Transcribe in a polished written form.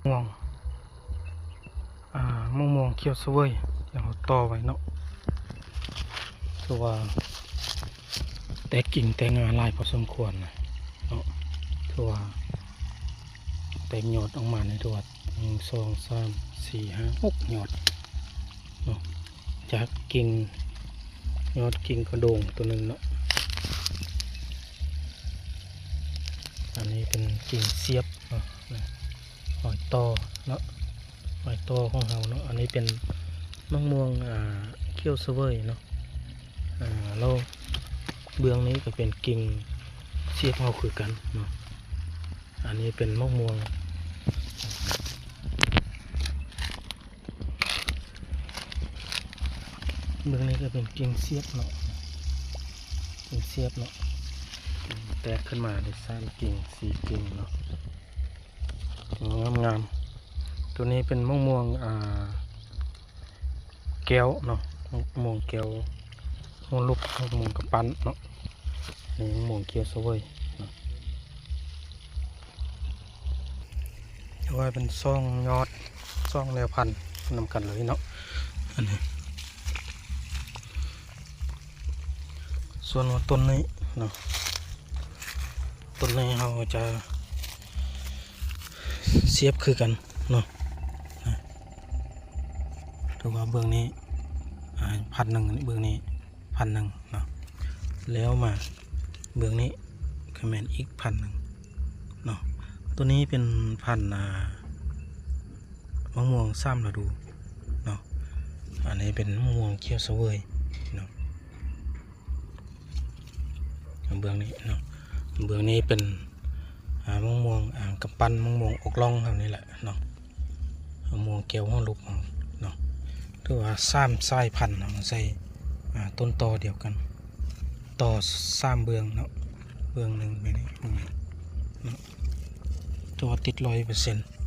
ม่วงมะม่วงเขียวเสวยอย่างเราต่อไว้เนาะคือว่าแต่กิ่งแต่งานลายพอสมควรนะเนาะคือว่าแต่ยอดออกมาในตัว1 2 3 4 5 6ยอดเนาะจากกิ่งยอดกิ่งกระโดงตัวหนึ่งเนาะอันนี้เป็นกิ่งเสียบเนาะหอยตอเนาะหอยตอของเราเนาะอันนี้เป็นมะม่วงเขียวเสวยเนาะเราเบื้องนี้ก็เป็นกิ่งเสียบเอาคือกันเนาะอันนี้เป็นมะม่วงเบื้องนี้ก็เป็นกิ่งเสียบเนาะกิ่งเสียบเนาะแตกขึ้นมาได้3 กิ่ง 4 กิ่งเนาะงามๆตัวนี้เป็นมะม่วงแก้วเนาะมะม่วงแก้วมะม่วงลูกมะม่วงกระปั้นเนาะนี่มะม่วงเขียวเสวยเนาะจะว่าเป็นซ่องยอดซ่องแนวพันธุ์นำกันเลยเนาะอันนี้ส่วนต้นนี้เนาะต้นนี้เราจะเสียบคือกันเนาะถือว่าเบื้องนี้1,000เบื้องนี้1,000เนาะแล้วมาเบื้องนี้คอมเมนต์อีก1,000เนาะตัวนี้เป็นพันธุ์มะม่วง3 ฤดูเนาะอันนี้เป็นมะม่วงเขียวเสวยเนาะเบื้องนี้เนาะเบื้องนี้เป็นมะม่วงกำปั้นมะม่วงอกล่องแบบนี้แหละเนาะมะม่วงแก้วห้องลูกเนาะถือว่า3 สายพันธุ์มันใส่ต้นตอเดียวกันต่อ3 เบื้องเนาะเบื้องหนึ่งแบบนี้เนาะตัวติด100%